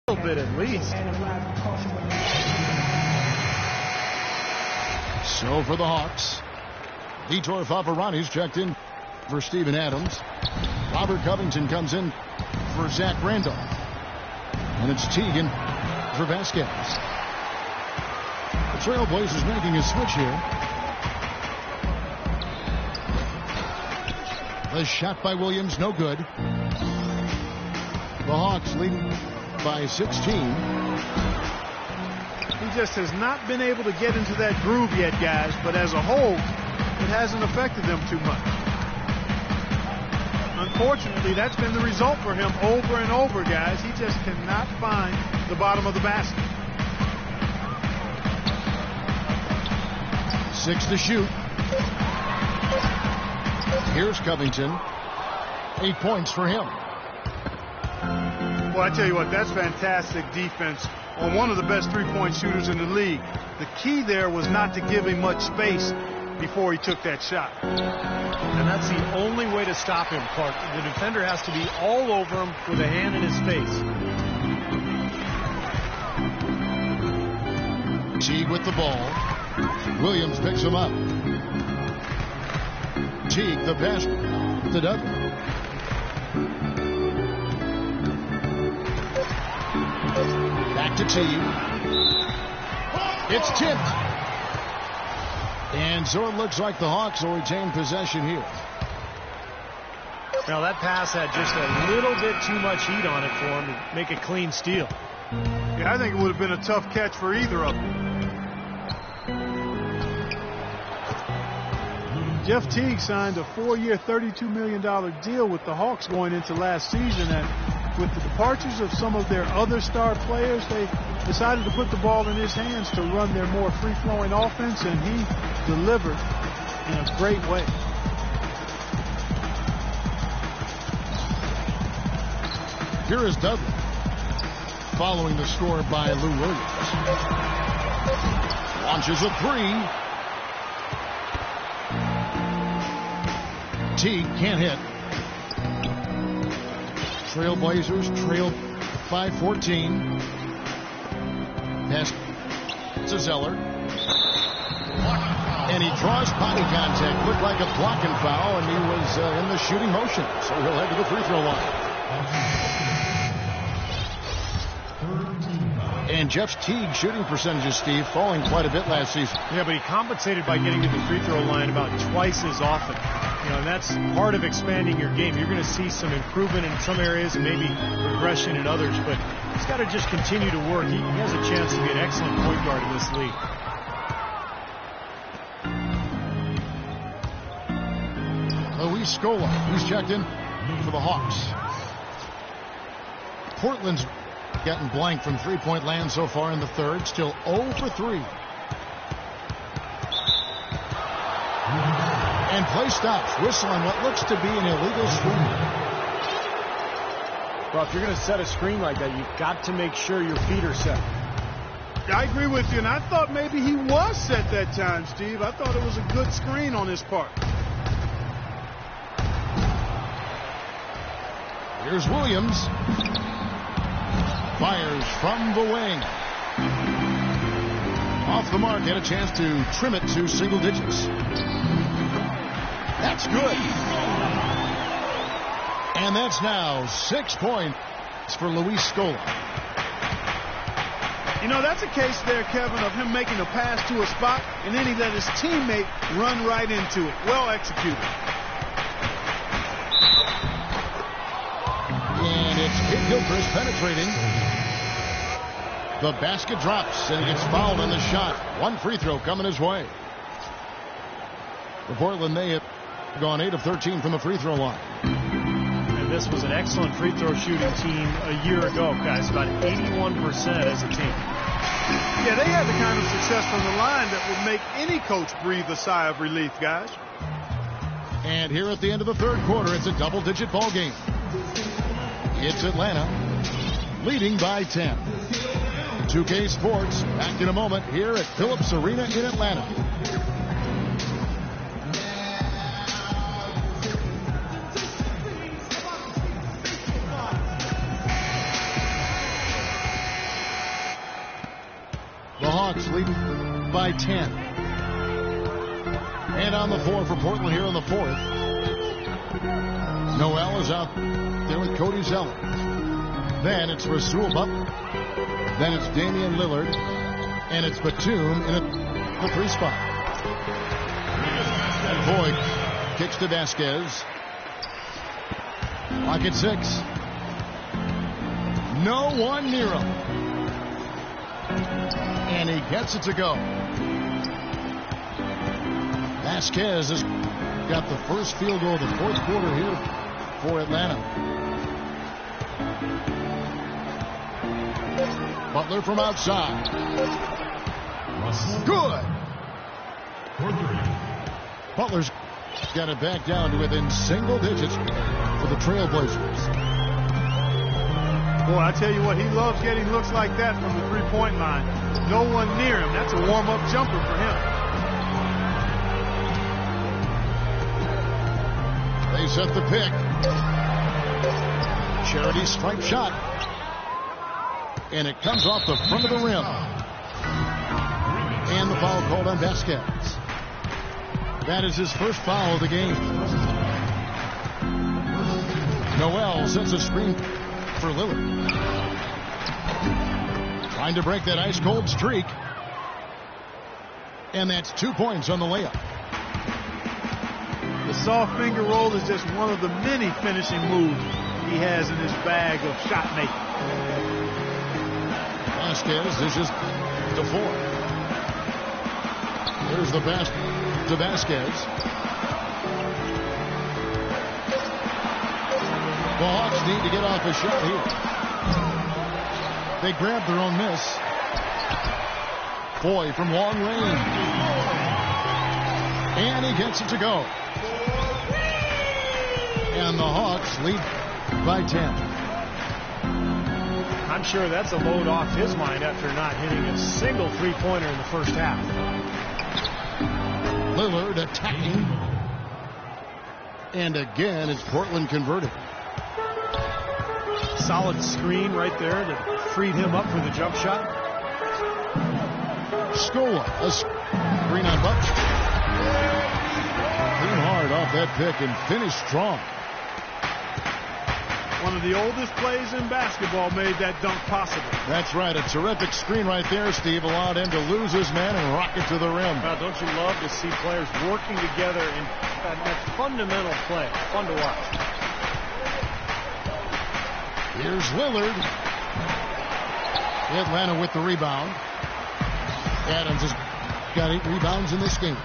little bit at least. So for the Hawks, Vitor Favarani's checked in for Steven Adams. Robert Covington comes in for Zach Randolph. And it's Teagan for Vasquez. The Trailblazers making a switch here. The shot by Williams, no good. The Hawks leading by 16. He just has not been able to get into that groove yet, guys, but as a whole, it hasn't affected them too much. Unfortunately, that's been the result for him over and over, guys. He just cannot find the bottom of the basket. 6 to shoot. Here's Covington. 8 points for him. Well, I tell you what, that's fantastic defense on one of the best three-point shooters in the league. The key there was not to give him much space before he took that shot. And that's the only way to stop him, Clark. The defender has to be all over him with a hand in his face. Teague with the ball. Williams picks him up. Teague, the pass to Dudley. Back to Teague. It's tipped. And so it looks like the Hawks will retain possession here. Now that pass had just a little bit too much heat on it for him to make a clean steal. Yeah, I think it would have been a tough catch for either of them. Jeff Teague signed a 4-year, $32 million deal with the Hawks going into last season, and with the departures of some of their other star players, they decided to put the ball in his hands to run their more free-flowing offense, and he delivered in a great way. Here is Dudley, following the score by Lou Williams. Launches a three. Teague can't hit. Trailblazers trail by 14. Pass to Zeller. And he draws body contact. Looked like a blocking foul, and he was in the shooting motion. So he'll head to the free throw line. And Jeff Teague's shooting percentages, Steve, falling quite a bit last season. Yeah, but he compensated by getting to the free throw line about twice as often. You know, and that's part of expanding your game. You're going to see some improvement in some areas and maybe regression in others, but he's got to just continue to work. He has a chance to be an excellent point guard in this league. Luis Scola, who's checked in for the Hawks. Portland's getting blank from three-point land so far in the third. Still 0 for 3. And play stops. Whistle on what looks to be an illegal screen. Well, if you're going to set a screen like that, you've got to make sure your feet are set. I agree with you, and I thought maybe he was set that time, Steve. I thought it was a good screen on his part. Here's Williams. Fires from the wing. Off the mark, had a chance to trim it to single digits. That's good. And that's now 6 points for Luis Scola. You know, that's a case there, Kevin, of him making a pass to a spot, and then he let his teammate run right into it. Well executed. And it's Kid Gilchrist penetrating. The basket drops, and he gets fouled on the shot. One free throw coming his way. For Portland, they have gone 8 of 13 from the free throw line. And this was an excellent free throw shooting team a year ago, guys. About 81% as a team. Yeah, they had the kind of success from the line that would make any coach breathe a sigh of relief, guys. And here at the end of the third quarter, it's a double-digit ball game. It's Atlanta leading by 10. 2K Sports back in a moment here at Phillips Arena in Atlanta. The Hawks leading by 10. And on the floor for Portland here in the fourth. Noel is out there with Cody Zeller. Then it's Rasul Butler. Then it's Damian Lillard. And it's Batum in the 3 spot. And Boyd kicks to Vasquez. Clock at 6. No one near him. And he gets it to go. Vasquez has got the first field goal of the fourth quarter here for Atlanta. Butler from outside. Good. Butler's got it back down to within single digits for the Trailblazers. Boy, I tell you what, he loves getting looks like that from the three-point line. No one near him. That's a warm-up jumper for him. They set the pick. Charity stripe shot. And it comes off the front of the rim. And the foul called on Vasquez. That is his first foul of the game. Noel sets a screen for Lillard. Trying to break that ice-cold streak. And that's 2 points on the layup. The soft finger roll is just one of the many finishing moves he has in his bag of shot making. Vasquez dishes to 4. There's the pass to Vasquez. The Hawks need to get off a shot here. They grabbed their own miss. Foy from long range. And he gets it to go. And the Hawks lead by 10. I'm sure that's a load off his mind after not hitting a single three-pointer in the first half. Lillard attacking. And again, it's Portland converted. Solid screen right there that freed him up for the jump shot. Scola, a screen on Butler. Clean hard off that pick and finished strong. One of the oldest plays in basketball made that dunk possible. That's right. A terrific screen right there, Steve. Allowed him to lose his man and rock it to the rim. Well, don't you love to see players working together in that fundamental play? Fun to watch. Here's Lillard. Atlanta with the rebound. Adams has got 8 rebounds in this game.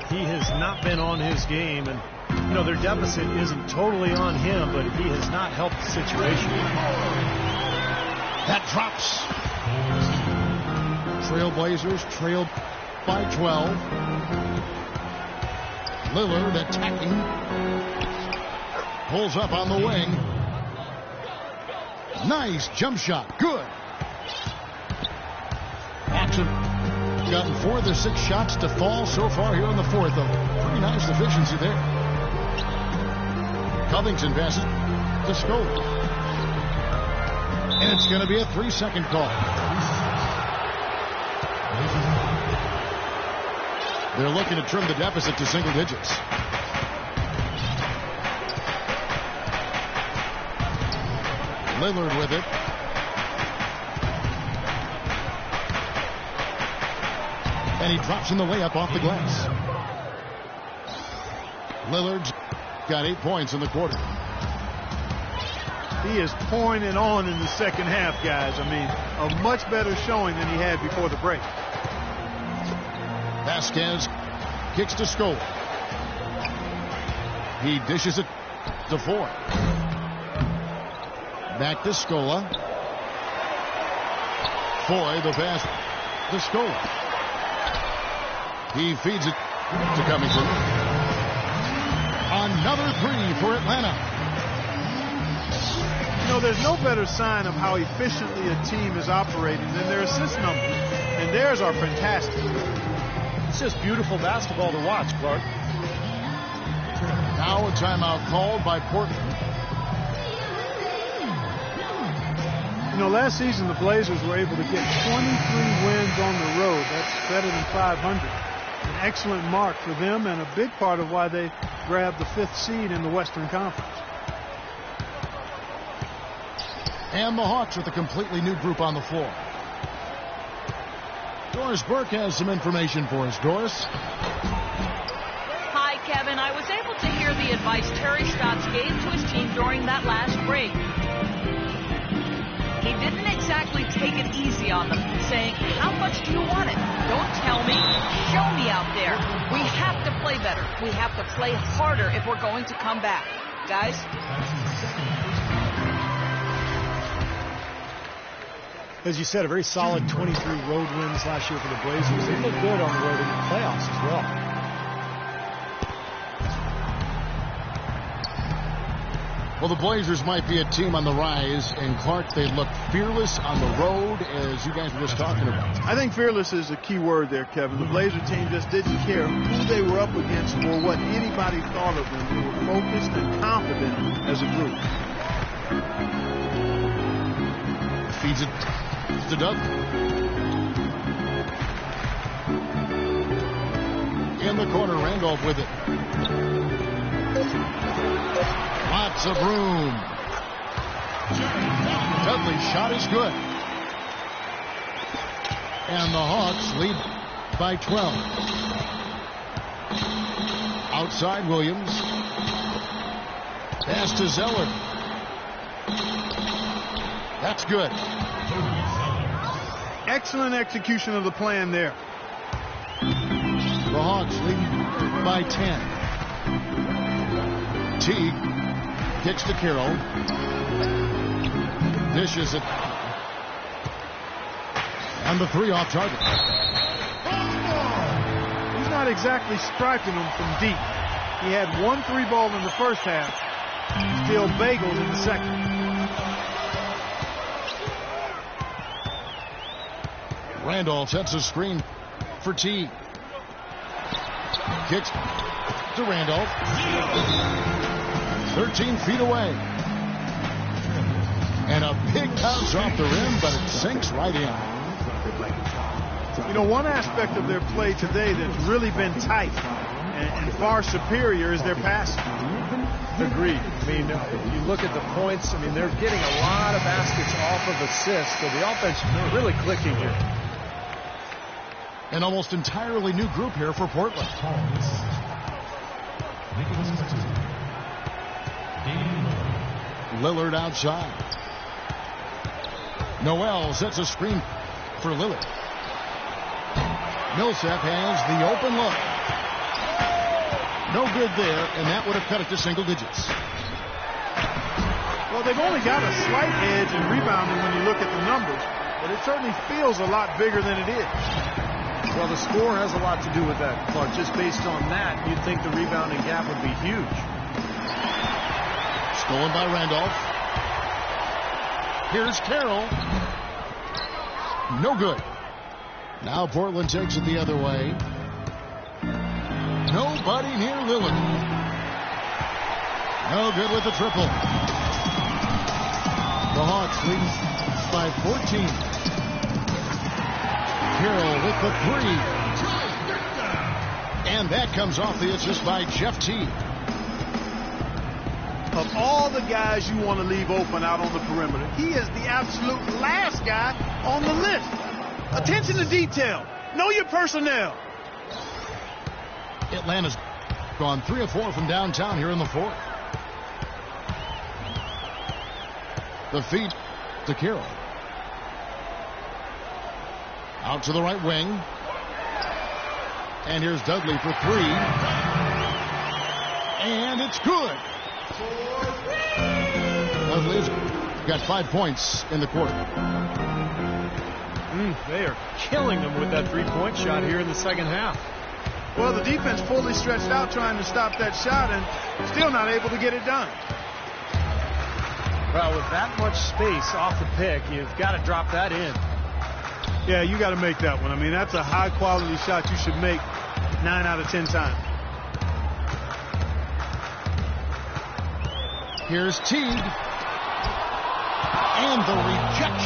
He has not been on his game, and you know, their deficit isn't totally on him, but he has not helped the situation. That drops. Trailblazers trailed by 12. Lillard attacking. Pulls up on the wing. Nice jump shot. Good. Hawks have gotten 4 of their 6 shots to fall so far here in the fourth. A pretty nice efficiency there. Covington passes to Scola. And it's going to be a 3-second call. They're looking to trim the deficit to single digits. Lillard with it. And he drops in the layup off the glass. Lillard's got 8 points in the quarter. He is pouring it on in the second half, guys. I mean, a much better showing than he had before the break. Vasquez kicks to Scola. He dishes it to 4. Back to Scola. Foy, the pass to Scola. He feeds it to Covington. Another 3 for Atlanta. You know, there's no better sign of how efficiently a team is operating than their assist numbers. And theirs are fantastic. It's just beautiful basketball to watch, Clark. Now a timeout called by Portland. You know, last season the Blazers were able to get 23 wins on the road. That's better than 500. An excellent mark for them and a big part of why they grabbed the 5th seed in the Western Conference. And the Hawks with a completely new group on the floor. Doris Burke has some information for us. Doris? Hi, Kevin. I was able to hear the advice Terry Stotts gave to his team during that last break. He didn't exactly take it easy on them, saying, how much do you want it? Don't tell me. Show me out there. We have to play better. We have to play harder if we're going to come back. Guys? As you said, a very solid 23 road wins last year for the Blazers. They look good on the road in the playoffs as well. Well, the Blazers might be a team on the rise, and Clark, they look fearless on the road, as you guys were just talking about. I think fearless is a key word there, Kevin. The Blazer team just didn't care who they were up against or what anybody thought of them. They were focused and confident as a group. Feeds it to Dudley. In the corner, Randolph with it. Lots of room. Dudley's shot is good. And the Hawks lead by 12. Outside Williams. Pass to Zeller. That's good. Excellent execution of the plan there. The Hawks lead by 10. Teague kicks to Carroll. Dishes it. And the 3 off target. He's not exactly striking them from deep. He had 1 3-ball in the first half. Still bageled in the second. Randolph sets a screen for Teague. Kicks to Randolph. 13 feet away. And a big bounce off the rim, but it sinks right in. You know, one aspect of their play today that's really been tight and far superior is their passing. Agreed. I mean, if you look at the points, I mean, they're getting a lot of baskets off of assists, so the offense is really clicking here. An almost entirely new group here for Portland. Lillard outside. Noel sets a screen for Lillard. Millsap has the open look. No good there, and that would have cut it to single digits. Well, they've only got a slight edge in rebounding when you look at the numbers, but it certainly feels a lot bigger than it is. Well, the score has a lot to do with that, Clark. Just based on that, you'd think the rebounding gap would be huge. Stolen by Randolph. Here's Carroll. No good. Now Portland takes it the other way. Nobody near Lillard. No good with the triple. The Hawks lead by 14. Carroll with the 3. And that comes off the assist by Jeff Teague. Of all the guys you want to leave open out on the perimeter, he is the absolute last guy on the list. Attention to detail. Know your personnel. Atlanta's gone 3 of 4 from downtown here in the 4th. The feed to Carroll. Out to the right wing. And here's Dudley for 3. And it's good. Dudley's got 5 points in the quarter. They are killing them with that 3-point shot here in the second half. Well, the defense fully stretched out trying to stop that shot and still not able to get it done. Well, with that much space off the pick, you've got to drop that in. Yeah, you got to make that one. I mean, that's a high-quality shot you should make 9 out of 10 times. Here's Teague. And the rejection.